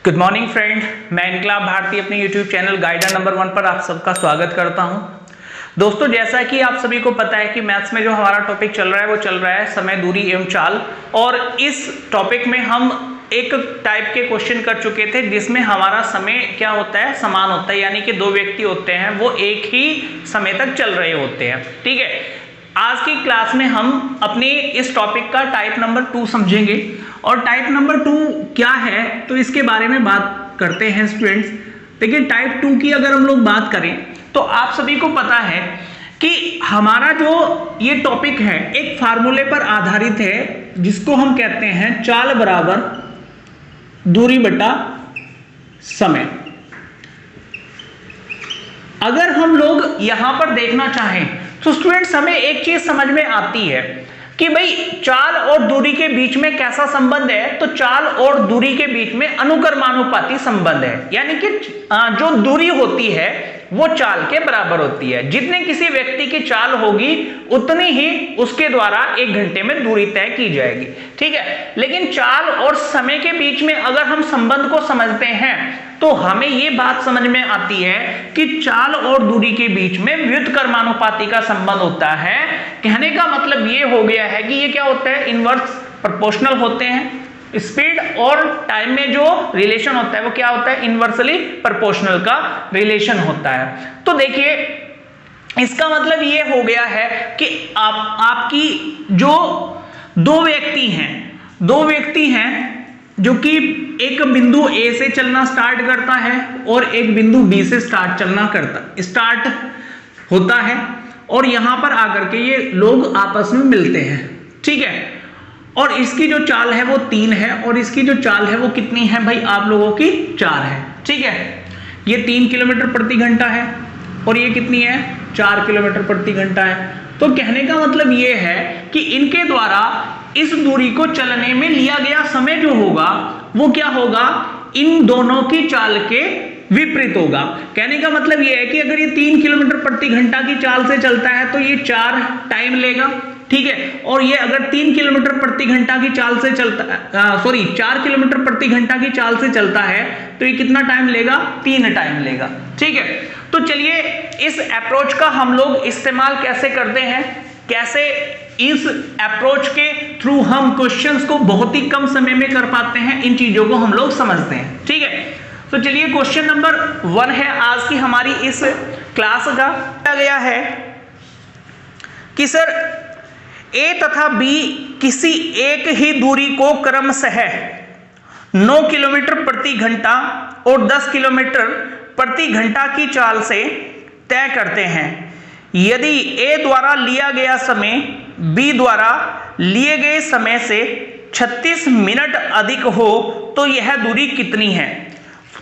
Good morning friend, मैं इनकलाब भारती अपने यूट्यूब चैनल गाइडर नंबर 1 पर आप सबका स्वागत करता हूं। दोस्तों, जैसा कि आप सभी को पता है कि मैथ्स में जो हमारा टॉपिक चल रहा है वो चल रहा है समय, दूरी एवं चाल। और इस टॉपिक में हम एक टाइप के क्वेश्चन कर चुके थे जिसमें हमारा समय क्या होता है, समान होता है, यानी कि दो व्यक्ति होते हैं वो एक ही समय तक चल रहे होते हैं। ठीक है, आज की क्लास में हम अपने इस टॉपिक का टाइप नंबर 2 समझेंगे। और टाइप नंबर 2 क्या है तो इसके बारे में बात करते हैं स्टूडेंट्स। देखिए, टाइप 2 की अगर हम लोग बात करें तो आप सभी को पता है कि हमारा जो ये टॉपिक है एक फार्मूले पर आधारित है जिसको हम कहते हैं चाल बराबर दूरी बटा समय। अगर हम लोग यहां पर देखना चाहें तो स्टूडेंट्स हमें एक चीज समझ में आती है कि भाई चाल और दूरी के बीच में कैसा संबंध है। तो चाल और दूरी के बीच में अनुक्रमानुपाती संबंध है, यानी कि जो दूरी होती है वो चाल के बराबर होती है। जितने किसी व्यक्ति की चाल होगी उतनी ही उसके द्वारा 1 घंटे में दूरी तय की जाएगी। ठीक है, लेकिन चाल और समय के बीच में अगर हम संबंध को समझते हैं तो हमें ये बात समझ में आती है कि चाल और दूरी के बीच में व्युत्क्रमानुपाती का संबंध होता है। कहने का मतलब ये हो गया है कि ये क्या होता है, इनवर्स प्रोपोर्शनल होते हैं। स्पीड और टाइम में जो रिलेशन होता है वो क्या होता है, इनवर्सली प्रोपोर्शनल का रिलेशन होता है। तो देखिए, इसका मतलब ये हो गया है कि आपकी जो दो व्यक्ति हैं जो कि एक बिंदु A से चलना स्टार्ट करता है और एक बिंदु B से स्टार्ट होता है और यहां पर आकर के ये लोग आपस में मिलते हैं। ठीक है, और इसकी जो चाल है वो 3 है और इसकी जो चाल है वो कितनी है भाई, आप लोगों की 4 है। ठीक है, ये 3 किलोमीटर प्रति घंटा है और ये कितनी है, 4 किलोमीटर प्रति घंटा है। तो कहने का मतलब ये है कि इनके द्वारा इस दूरी को चलने में लिया गया समय जो होगा वो क्या होगा, इन दोनों की चाल के विपरीत होगा। कहने का मतलब ये है कि अगर ये 3 किलोमीटर प्रति घंटा की चाल से चलता है तो ये 4 टाइम लेगा। ठीक है, और ये अगर 3 किलोमीटर प्रति घंटा की चाल से चलता 4 किलोमीटर प्रति घंटा की चाल से चलता है तो ये कितना टाइम लेगा, 3 टाइम लेगा। ठीक है, तो चलिए इस अप्रोच का हम लोग इस्तेमाल कैसे करते हैं, कैसे इस अप्रोच के थ्रू हम क्वेश्चंस को बहुत ही कम समय में कर पाते हैं, इन चीजों को हम लोग समझते हैं। ठीक है, तो चलिए क्वेश्चन नंबर 1 है आज की हमारी इस क्लास का। गया है कि सर A तथा B किसी एक ही दूरी को क्रमशः 9 किलोमीटर प्रति घंटा और 10 किलोमीटर प्रति घंटा की चाल से तय करते हैं। यदि A द्वारा लिया गया समय B द्वारा लिए गए समय से 36 मिनट अधिक हो तो यह दूरी कितनी है।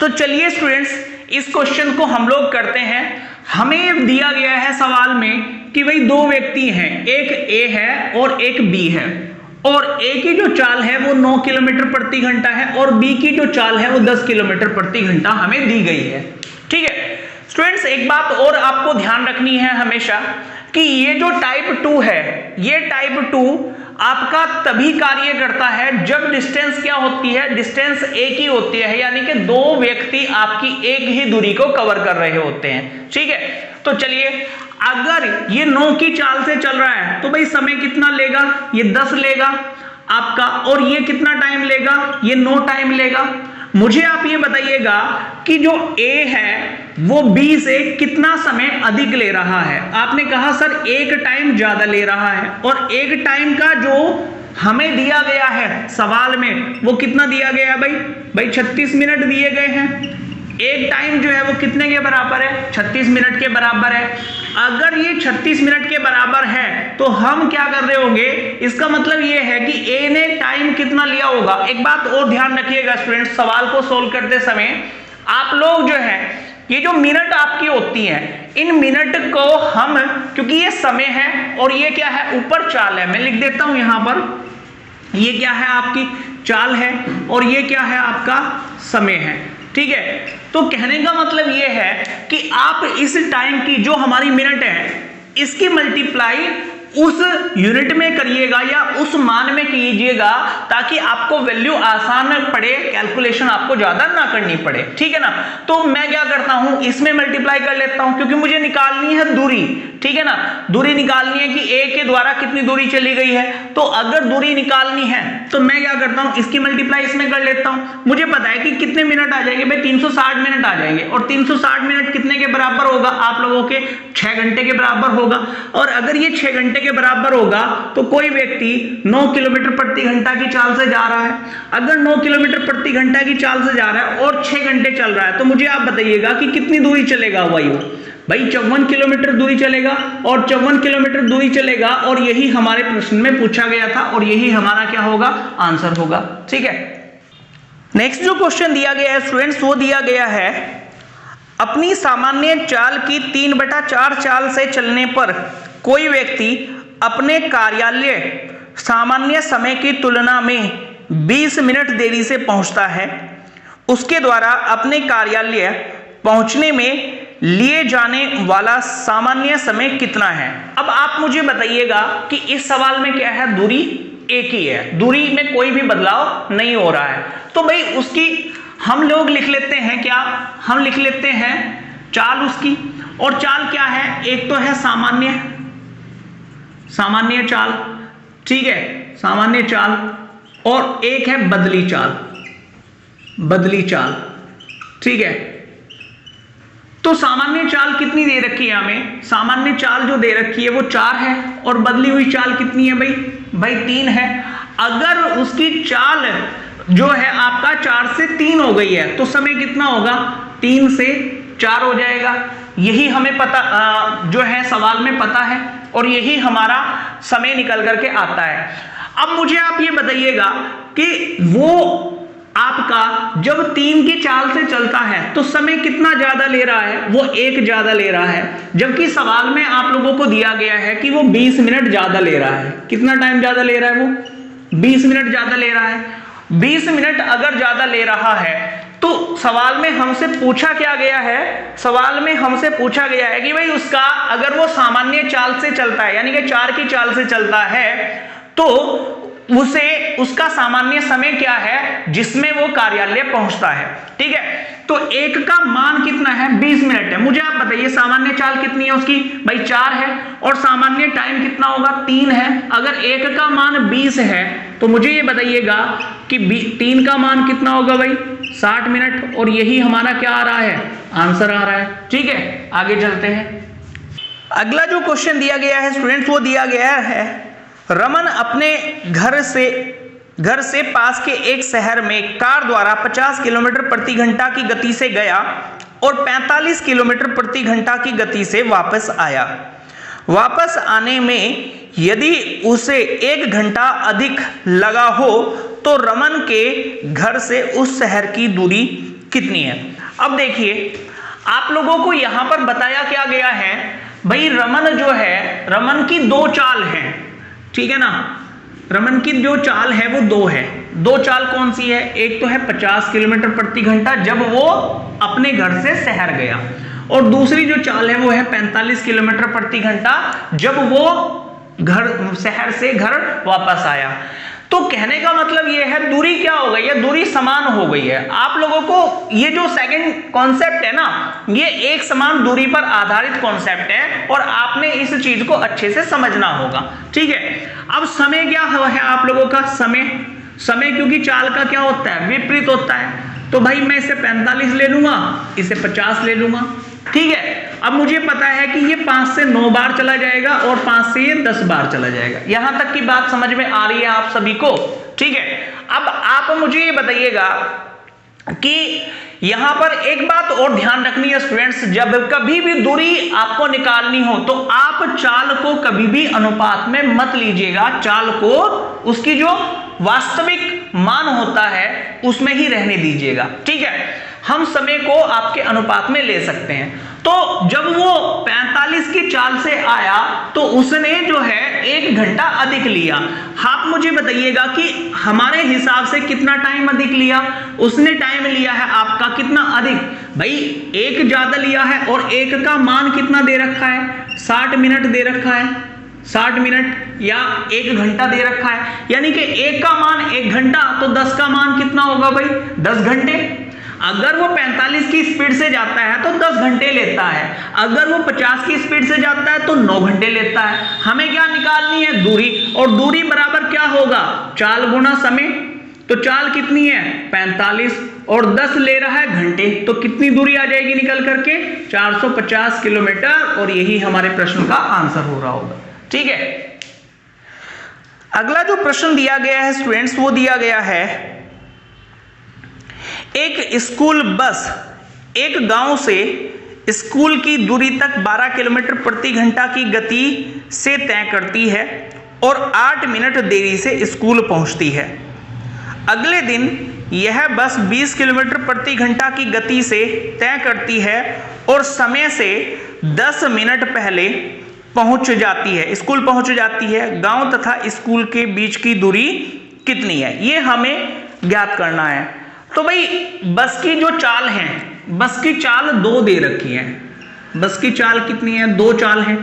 तो चलिए स्टूडेंट्स, इस क्वेश्चन को हम लोग करते हैं। हमें दिया गया है सवाल में कि भाई दो व्यक्ति हैं, एक A है और एक B है, और A की जो चाल है वो 9 किलोमीटर प्रति घंटा है और B की जो चाल है वो 10 किलोमीटर प्रति घंटा हमें दी गई है। ठीक है स्टूडेंट्स, एक बात और आपको ध्यान रखनी है हमेशा कि ये जो टाइप 2 है, ये टाइप 2 आपका तभी कार्य करता है जब डिस्टेंस क्या होती है, डिस्टेंस एक ही होती है, यानी कि दो व्यक्ति आपकी एक ही दूरी को कवर कर रहे होते हैं। ठीक है, तो चलिए, अगर ये 9 की चाल से चल रहा है तो भाई समय कितना लेगा, ये 10 लेगा आपका, और ये कितना टाइम लेगा, ये 9 टाइम लेगा। मुझे आप ये बताइएगा कि जो A है वो B से कितना समय अधिक ले रहा है। आपने कहा सर 1 टाइम ज्यादा ले रहा है, और 1 टाइम का जो हमें दिया गया है सवाल में वो कितना दिया गया है भाई 36 मिनट दिए गए हैं। 1 टाइम जो है वो कितने के बराबर है, 36 मिनट के बराबर है। अगर ये 36 मिनट के बराबर है तो हम क्या कर रहे होंगे, इसका मतलब ये है कि A ने टाइम कितना लिया होगा। एक बात और ध्यान रखिएगा स्टूडेंट्स, सवाल को सोल्व करते समय आप लोग जो है ये जो मिनट आपकी होती है, इन मिनट को हम, क्योंकि ये समय है और ये क्या है, ऊपर चाल है, मैं लिख देता हूं यहां पर, ये क्या है आपकी चाल है और ये क्या है आपका समय है। ठीक है, तो कहने का मतलब ये है कि आप इस टाइम की जो हमारी मिनट है इसकी मल्टीप्लाई उस यूनिट में करिएगा या उस मान में कीजिएगा, ताकि आपको वैल्यू आसान पड़े, कैलकुलेशन आपको ज्यादा ना करनी पड़े, ठीक है ना। तो मैं क्या करता हूं, इसमें मल्टीप्लाई कर लेता हूं, क्योंकि मुझे निकालनी है दूरी, ठीक है ना। दूरी निकालनी है कि a के द्वारा कितनी दूरी चली गई है। तो अगर दूरी निकालनी है तो मैं क्या करता हूं, इसकी मल्टीप्लाई इसमें कर लेता हूं। मुझे पता है कि कितने मिनट आ जाएंगे भाई, 360 मिनट आ जाएंगे। और 360 मिनट कितने के बराबर होगा, आप लोगों के 6 घंटे के बराबर होगा। और अगर ये 6 घंटे के बराबर होगा तो कोई व्यक्ति 9 किलोमीटर प्रति घंटा की चाल से जा रहा है। अगर 9 किलोमीटर प्रति घंटा की चाल से जा रहा है और 6 घंटे चल रहा है, तो मुझे आप बताइएगा कि कितनी दूरी चलेगा भाई 54 किलोमीटर दूरी चलेगा। और 54 किलोमीटर दूरी चलेगा, और यही हमारे प्रश्न में पूछा गया था, और यही हमारा क्या होगा, आंसर होगा, ठीक है। नेक्स्ट जो क्वेश्चन दिया गया है स्टूडेंट्स, वो दिया गया है अपनी सामान्य चाल की 3/4 चाल से चलने पर कोई व्यक्ति अपने कार्यालय सामान्य समय की तुलना में 20 मिनट देरी से पहुंचता है। उसके द्वारा अपने कार्यालय पहुंचने में लिए जाने वाला सामान्य समय कितना है। अब आप मुझे बताइएगा कि इस सवाल में क्या है, दूरी एक ही है, दूरी में कोई भी बदलाव नहीं हो रहा है। तो भाई उसकी हम लोग लिख लेते हैं, क्या हम लिख लेते हैं चाल उसकी। और चाल क्या है, एक तो है सामान्य चाल, ठीक है, सामान्य चाल, और एक है बदली चाल, ठीक है। तो सामान्य चाल कितनी दे रखी है हमें, सामान्य चाल जो दे रखी है वो 4 है, और बदली हुई चाल कितनी है भाई 3 है। अगर उसकी चाल जो है आपका 4 से 3 हो गई है, तो समय कितना होगा, 3 से 4 हो जाएगा। यही हमें पता जो है सवाल में पता है, और यही हमारा समय निकल करके आता है। अब मुझे आप ये बताइएगा कि वो आपका जब 3 की चाल से चलता है तो समय कितना ज्यादा ले रहा है, वो 1 ज्यादा ले रहा है, जबकि सवाल में आप लोगों को दिया गया है कि वो 20 मिनट ज्यादा ले रहा है। कितना टाइम ज्यादा ले रहा है, वो 20 मिनट ज्यादा ले रहा है। 20 मिनट अगर ज्यादा ले रहा है तो सवाल में हमसे पूछा क्या गया है, सवाल में हमसे पूछा गया है कि भाई उसका अगर वो सामान्य चाल से चलता है, यानी कि 4 की चाल से चलता है, तो उसे उसका सामान्य समय क्या है जिसमें वो कार्यालय पहुंचता है, ठीक है। तो 1 का मान कितना है, 20 मिनट है। मुझे आप बताइए सामान्य चाल कितनी है उसकी, भाई 4 है, और सामान्य टाइम कितना होगा, 3 है। अगर 1 का मान 20 है तो मुझे ये बताइएगा कि 3 का मान कितना होगा भाई 60 मिनट, और यही हमारा क्या आ रहा है, आंसर आ रहा है, ठीक है। आगे चलते हैं। अगला जो क्वेश्चन दिया गया है स्टूडेंट्स, वो दिया गया है रमन अपने घर से पास के एक शहर में कार द्वारा 50 किलोमीटर प्रति घंटा की गति से गया और 45 किलोमीटर प्रति घंटा की गति से वापस आया। वापस आने में यदि उसे 1 घंटा अधिक लगा हो तो रमन के घर से उस शहर की दूरी कितनी है। अब देखिए आप लोगों को यहां पर बताया क्या गया है, भाई रमन जो है, रमन की 2 चाल हैं, ठीक है ना। रमन की जो चाल है वो 2 है। 2 चाल कौन सी है, एक तो है 50 किलोमीटर प्रति घंटा जब वो अपने घर से शहर गया, और दूसरी जो चाल है वो है 45 किलोमीटर प्रति घंटा जब वो शहर से घर वापस आया। तो कहने का मतलब ये है दूरी क्या हो गई है, दूरी समान हो गई है। आप लोगों को ये जो सेकंड कॉन्सेप्ट है ना, ये एक समान दूरी पर आधारित कॉन्सेप्ट है, और आपने इस चीज को अच्छे से समझना होगा, ठीक है। अब समय क्या है आप लोगों का, समय क्योंकि चाल का क्या होता है, विपरीत होता है, तो भाई मैं इसे 45 ले लूंगा, इसे 50 ले लूंगा, ठीक है। अब मुझे पता है कि ये 5 से 9 बार चला जाएगा और 5 से ये 10 बार चला जाएगा। यहां तक की बात समझ में आ रही है आप सभी को, ठीक है। अब आप मुझे ये बताइएगा कि यहां पर एक बात और ध्यान रखनी है स्टूडेंट्स, जब कभी भी दूरी आपको निकालनी हो तो आप चाल को कभी भी अनुपात में मत लीजिएगा, चाल को उसकी जो वास्तविक मान होता है उसमें ही रहने दीजिएगा, ठीक है। हम समय को आपके अनुपात में ले सकते हैं। तो जब वो 45 की चाल से आया तो उसने जो है 1 घंटा अधिक लिया। आप मुझे बताइएगा कि हमारे हिसाब से कितना टाइम अधिक लिया, उसने टाइम लिया है आपका कितना अधिक, भाई 1 ज्यादा लिया है, और 1 का मान कितना दे रखा है, 60 मिनट दे रखा है, 60 मिनट या 1 घंटा दे रखा है, यानी कि 1 का मान 1 घंटा, तो 10 का मान कितना होगा भाई 10 घंटे। अगर वो 45 की स्पीड से जाता है तो 10 घंटे लेता है, अगर वो 50 की स्पीड से जाता है तो 9 घंटे लेता है। हमें क्या निकालनी है, दूरी, और दूरी बराबर क्या होगा, चाल गुना समय। तो चाल कितनी है 45 और 10 ले रहा है घंटे, तो कितनी दूरी आ जाएगी निकल करके 450 किलोमीटर, और यही हमारे प्रश्न का आंसर हो रहा होगा। ठीक है, अगला जो प्रश्न दिया गया है स्टूडेंट्स, वो दिया गया है एक स्कूल बस एक गांव से स्कूल की दूरी तक 12 किलोमीटर प्रति घंटा की गति से तय करती है और 8 मिनट देरी से स्कूल पहुंचती है। अगले दिन यह बस 20 किलोमीटर प्रति घंटा की गति से तय करती है और समय से 10 मिनट पहले पहुंच जाती है, स्कूल पहुंच जाती है। गांव तथा स्कूल के बीच की दूरी कितनी है, ये हमें ज्ञात करना है। तो भाई बस की जो चाल है, बस की चाल 2 दे रखी है। बस की चाल कितनी है, 2 चाल है,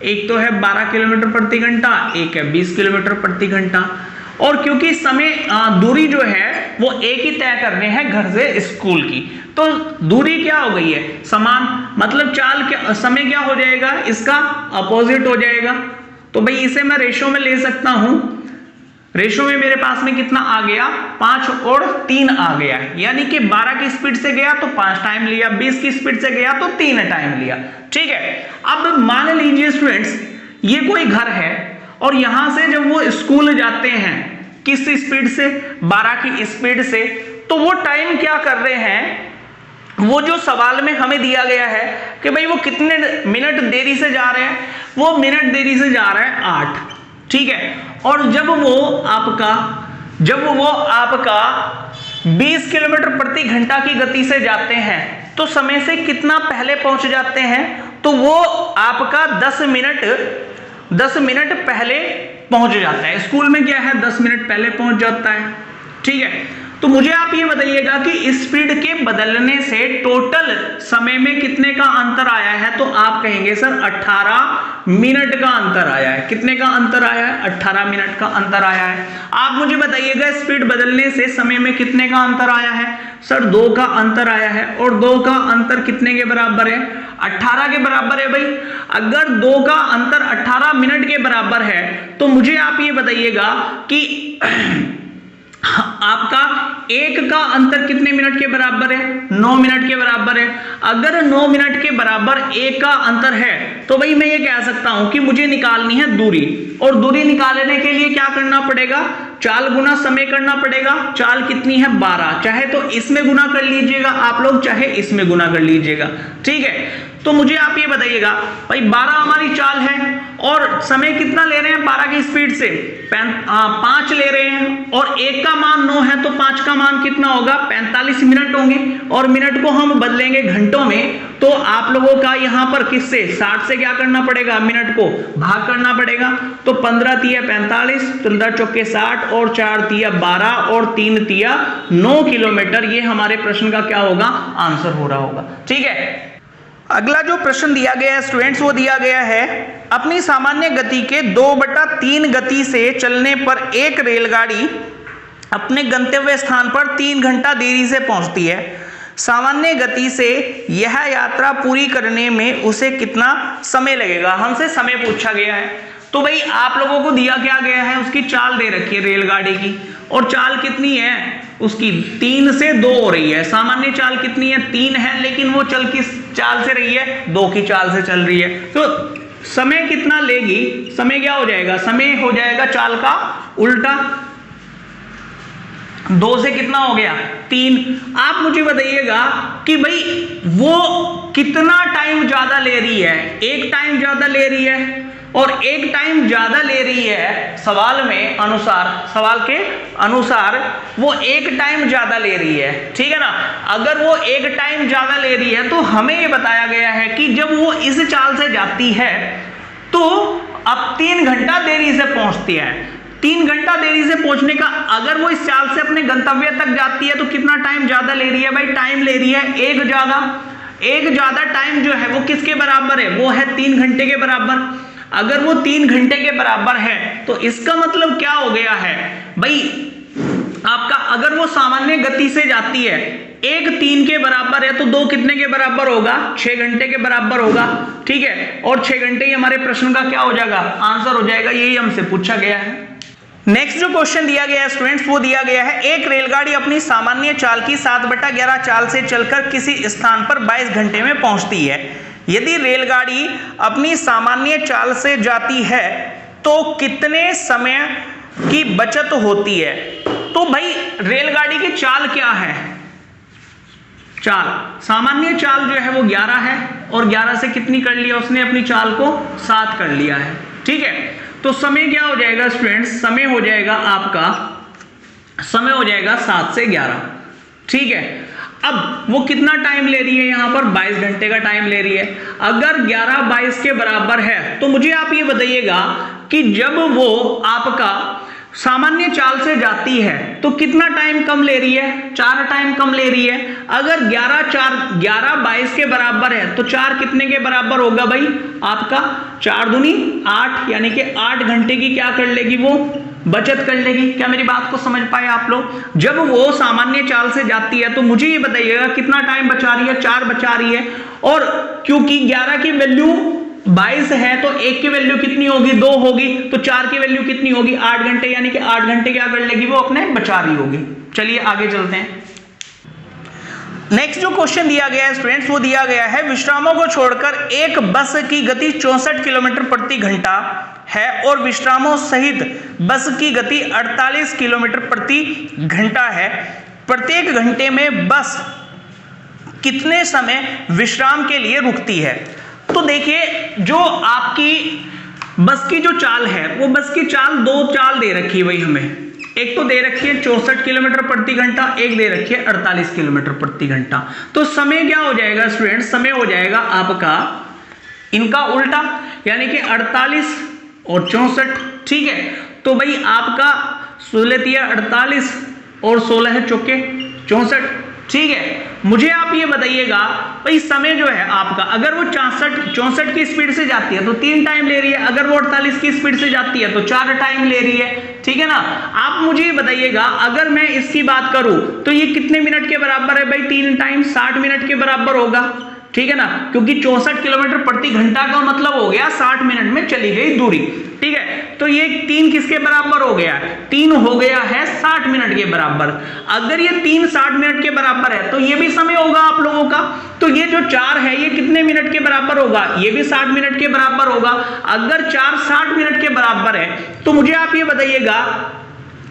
एक तो है 12 किलोमीटर प्रति घंटा, एक है 20 किलोमीटर प्रति घंटा। और क्योंकि समय दूरी जो है वो एक ही तय करने हैं घर से स्कूल की, तो दूरी क्या हो गई है समान, मतलब चाल क्या, समय क्या हो जाएगा, इसका अपोजिट हो जाएगा। तो भाई इसे मैं रेशो में ले सकता हूं, रेशो में मेरे पास में कितना आ गया 5 और 3 आ गया है, यानी कि 12 की स्पीड से गया तो 5 टाइम लिया, 20 की स्पीड से गया तो 3 टाइम लिया। ठीक है, अब मान लीजिए स्टूडेंट्स ये कोई घर है और यहां से जब वो स्कूल जाते हैं किस स्पीड से, 12 की स्पीड से, तो वो टाइम क्या कर रहे हैं, वो जो सवाल में हमें दिया गया है कि भाई वो कितने मिनट देरी से जा रहे हैं, वो मिनट देरी से जा रहे हैं 8। ठीक है, और जब वो आपका 20 किलोमीटर प्रति घंटा की गति से जाते हैं तो समय से कितना पहले पहुंच जाते हैं, तो वो आपका 10 मिनट पहले पहुंच जाता है। स्कूल में क्या है 10 मिनट पहले पहुंच जाता है। ठीक है, तो मुझे आप ये बताइएगा कि स्पीड के बदलने से टोटल समय में कितने का अंतर आया है, तो आप कहेंगे सर 18 मिनट का अंतर आया है। कितने का अंतर आया है, 18 मिनट का अंतर आया है। आप मुझे बताइएगा स्पीड बदलने से समय में कितने का अंतर आया है, सर 2 का अंतर आया है। और 2 का अंतर कितने के बराबर है, 18 के बराबर है। भाई अगर 2 का अंतर 18 मिनट के बराबर है तो मुझे आप ये बताइएगा कि आपका 1 का अंतर कितने मिनट के बराबर है, 9 मिनट के बराबर है। अगर 9 मिनट के बराबर 1 का अंतर है तो भाई मैं ये कह सकता हूं कि मुझे निकालनी है दूरी, और दूरी निकालने के लिए क्या करना पड़ेगा, चाल गुना समय करना पड़ेगा। चाल कितनी है 12, चाहे तो इसमें गुना कर लीजिएगा आप लोग, चाहे इसमें गुना कर लीजिएगा। ठीक है, तो मुझे आप ये बताइएगा भाई 12 हमारी चाल है और समय कितना ले रहे हैं 12 की स्पीड से 5 ले रहे हैं, और 1 का मान 9 है तो 5 का मान कितना होगा 45 मिनट होंगे। और मिनट को हम बदलेंगे घंटों में, तो आप लोगों का यहां पर किससे 60 से क्या करना पड़ेगा, मिनट को भाग करना पड़ेगा। तो 15 तिया 45, 15 चौके 60 और 4 तिया 12 और 3 तिया 9 किलोमीटर, ये हमारे प्रश्न का क्या होगा, आंसर हो रहा होगा। ठीक है, अगला जो प्रश्न दिया गया है स्टूडेंट्स, वो दिया गया है अपनी सामान्य गति के 2/3 गति से चलने पर एक रेलगाड़ी अपने गंतव्य स्थान पर 3 घंटा देरी से पहुंचती है। सामान्य गति से यह यात्रा पूरी करने में उसे कितना समय लगेगा, हमसे समय पूछा गया है। तो भाई आप लोगों को दिया क्या गया है, उसकी चाल दे रखी है रेलगाड़ी की, और चाल कितनी है उसकी 3 से 2 हो रही है। सामान्य चाल कितनी है 3 है, लेकिन वो चल किस चाल से रही है, 2 की चाल से चल रही है। तो समय कितना लेगी, समय क्या हो जाएगा, समय हो जाएगा चाल का उल्टा, 2 से कितना हो गया 3। आप मुझे बताइएगा कि भाई वो कितना टाइम ज्यादा ले रही है, 1 टाइम ज्यादा ले रही है, और 1 टाइम ज्यादा ले रही है सवाल के अनुसार वो 1 टाइम ज्यादा ले रही है। ठीक है ना, अगर वो 1 टाइम ज्यादा ले रही है तो हमें ये बताया गया है कि जब वो इस चाल से जाती है तो अब 3 घंटा देरी से पहुंचती है। 3 घंटा देरी से पहुंचने का, अगर वो इस चाल से अपने गंतव्य तक जाती है तो कितना टाइम ज्यादा ले रही है, भाई टाइम ले रही है 1 ज्यादा। 1 ज्यादा टाइम जो है वो किसके बराबर है, वो है 3 घंटे के बराबर। अगर वो 3 घंटे के बराबर है तो इसका मतलब क्या हो गया है भाई आपका, अगर वो सामान्य गति से जाती है, 1 3 के बराबर है तो 2 कितने के बराबर होगा, 6 घंटे के बराबर होगा, ठीक है। और 6 घंटे ही हमारे प्रश्न का क्या हो जाएगा, आंसर हो जाएगा, यही हमसे पूछा गया है। नेक्स्ट जो क्वेश्चन दिया गया है स्टूडेंट्स, वो दिया गया है एक रेलगाड़ी अपनी सामान्य चाल की 7/11 चाल से चलकर किसी स्थान पर 22 घंटे में पहुंचती है। यदि रेलगाड़ी अपनी सामान्य चाल से जाती है तो कितने समय की बचत होती है। तो भाई रेलगाड़ी की चाल क्या है, चाल, सामान्य चाल जो है वो 11 है और 11 से कितनी कर लिया उसने, अपनी चाल को 7 कर लिया है, ठीक है। तो समय क्या हो जाएगा स्टूडेंट्स, समय हो जाएगा आपका, समय हो जाएगा 7 से 11, ठीक है। अब वो कितना टाइम ले रही है, यहां पर 22 घंटे का टाइम ले रही है। अगर 11 22 के बराबर है तो मुझे आप ये बताइएगा कि जब वो आपका सामान्य चाल से जाती है तो कितना टाइम कम ले रही है, 4 टाइम कम ले रही है। अगर 11 22 के बराबर है तो 4 कितने के बराबर होगा भाई आपका, 4 दूनी 8, यानी कि 8 घंटे की क्या कर लेगी वो, बचत कर लेगी। क्या मेरी बात को समझ पाए आप लोग। जब वो सामान्य चाल से जाती है तो मुझे ये बताइएगा कितना टाइम बचा रही है, 4 बचा रही है। और क्योंकि 11 की वैल्यू 22 है तो 1 की वैल्यू कितनी होगी, 2 होगी, तो 4 की वैल्यू कितनी होगी, 8 घंटे, यानी कि 8 घंटे क्या कर लेगी वो अपने बचा रही होगी। चलिए आगे चलते हैं। नेक्स्ट जो क्वेश्चन दिया गया है स्टूडेंट्स, वो दिया गया है विश्रामों को छोड़कर एक बस की गति 64 किलोमीटर प्रति घंटा है और विश्रामों सहित बस की गति 48 किलोमीटर प्रति घंटा है। प्रत्येक घंटे में बस कितने समय विश्राम के लिए रुकती है। तो देखिए जो आपकी बस की जो चाल है वो बस की चाल 2 चाल दे रखी है भाई हमें, एक तो दे रखी है 64 किलोमीटर प्रति घंटा, एक दे रखी है 48 किलोमीटर प्रति घंटा। तो समय क्या हो जाएगा स्टूडेंट, समय हो जाएगा आपका इनका उल्टा, यानी कि 48 और 64, ठीक है। तो भाई आपका 16 48 और 16 चौके 64, ठीक है। मुझे आप ये बताइएगा भाई समय जो है आपका, अगर वो 64 की स्पीड से जाती है तो 3 टाइम ले रही है, अगर वो 48 की स्पीड से जाती है तो 4 टाइम ले रही है, ठीक है ना। आप मुझे ये बताइएगा अगर मैं इसकी बात करूं तो ये कितने मिनट के बराबर है भाई, 3 टाइम 60 मिनट के बराबर होगा, ठीक है ना, क्योंकि 64 किलोमीटर प्रति घंटा का मतलब हो गया 60 मिनट में चली गई दूरी, ठीक है। तो ये 3 किसके बराबर हो गया, 3 हो गया है 60 मिनट के बराबर। अगर ये 3 60 मिनट के बराबर है तो ये भी समय होगा आप लोगों का। तो ये जो 4 है ये कितने मिनट के बराबर होगा, ये भी 60 मिनट के बराबर होगा। अगर 4 60 मिनट के बराबर है तो मुझे आप ये बताइएगा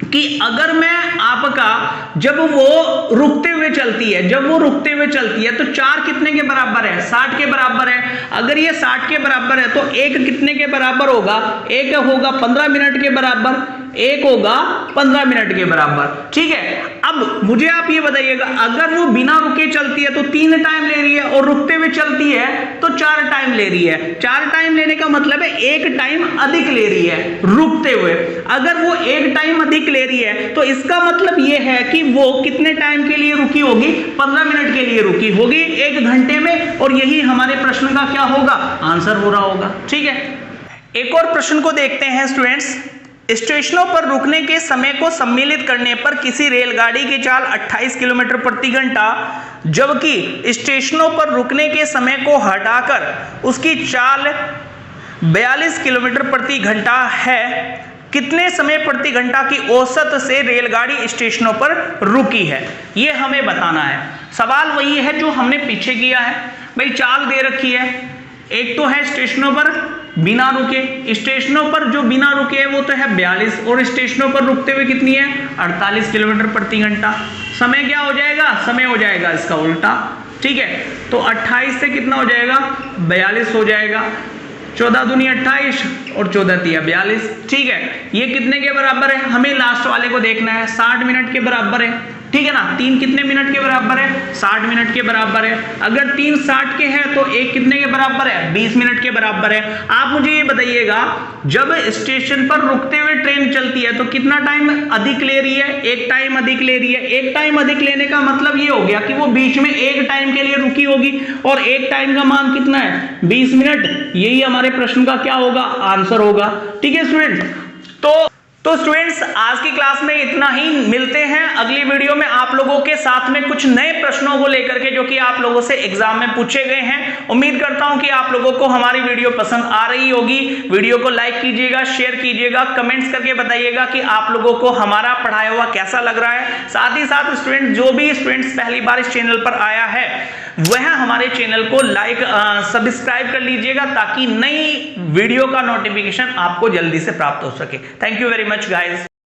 कि अगर मैं आपका जब वो रुकते हुए चलती है, जब वो रुकते हुए चलती है तो 4 कितने के बराबर है, 60 के बराबर है। अगर ये 60 के बराबर है तो 1 कितने के बराबर होगा, 1 होगा 15 मिनट के बराबर, 1 होगा 15 मिनट के बराबर, ठीक है। अब मुझे आप ये बताइएगा अगर वो बिना रुके चलती है तो 3 टाइम ले रही है और रुकते हुए चलती है तो 4 टाइम ले रही है। 4 टाइम लेने का मतलब है 1 टाइम अधिक ले रही है रुकते हुए। अगर वो 1 टाइम अधिक ले रही है तो इसका मतलब ये है कि वो कितने टाइम के लिए रुकी होगी, 15 मिनट के लिए रुकी होगी 1 घंटे में, और यही हमारे प्रश्न का क्या होगा, आंसर हो रहा होगा, ठीक है। एक और प्रश्न को देखते हैं स्टूडेंट्स। स्टेशनों पर रुकने के समय को सम्मिलित करने पर किसी रेलगाड़ी की चाल 28 किलोमीटर प्रति घंटा, जबकि स्टेशनों पर रुकने के समय को हटाकर उसकी चाल 42 किलोमीटर प्रति घंटा है। कितने समय प्रति घंटा की औसत से रेलगाड़ी स्टेशनों पर रुकी है, ये हमें बताना है। सवाल वही है जो हमने पीछे किया है भाई, चाल दे रखी है, एक तो है स्टेशनों पर बिना रुके, स्टेशनों पर जो बिना रुके है वो तो है 42 और स्टेशनों पर रुकते हुए कितनी है 48 किलोमीटर प्रति घंटा। समय क्या हो जाएगा, समय हो जाएगा इसका उल्टा, ठीक है। तो 28 से कितना हो जाएगा 42 हो जाएगा, 14 दूनी 28 और 14 तिया 42, ठीक है। ये कितने के बराबर है, हमें लास्ट वाले को देखना है, 60 मिनट के बराबर है, ठीक है ना। 3 कितने मिनट के बराबर है? 60 मिनट के बराबर है। अगर 3 60 के हैं तो 1 कितने के बराबर है? 20 मिनट के बराबर है। आप मुझे ये बताइएगा, जब स्टेशन पर रुकते हुए ट्रेन चलती है तो कितना टाइम अधिक ले रही है? 1 टाइम अधिक ले रही है। 1 टाइम अधिक लेने का मतलब ये हो गया कि वो बीच में 1 टाइम के लिए रुकी होगी, और 1 टाइम का मान कितना है? 20 मिनट। यही हमारे प्रश्न का क्या होगा? आंसर होगा। ठीक है स्टूडेंट, तो स्टूडेंट्स आज की क्लास में इतना ही। मिलते हैं अगली वीडियो में आप लोगों के साथ में कुछ नए प्रश्नों को लेकर के, जो कि आप लोगों से एग्जाम में पूछे गए हैं। उम्मीद करता हूं कि आप लोगों को हमारी वीडियो पसंद आ रही होगी। वीडियो को लाइक कीजिएगा, शेयर कीजिएगा, कमेंट्स करके बताइएगा कि आप लोगों को हमारा पढ़ाया हुआ कैसा लग रहा है। साथ ही साथ स्टूडेंट, जो भी स्टूडेंट्स पहली बार इस चैनल पर आया है वह हमारे चैनल को सब्सक्राइब कर लीजिएगा, ताकि नई वीडियो का नोटिफिकेशन आपको जल्दी से प्राप्त हो सके। Thank you very much guys.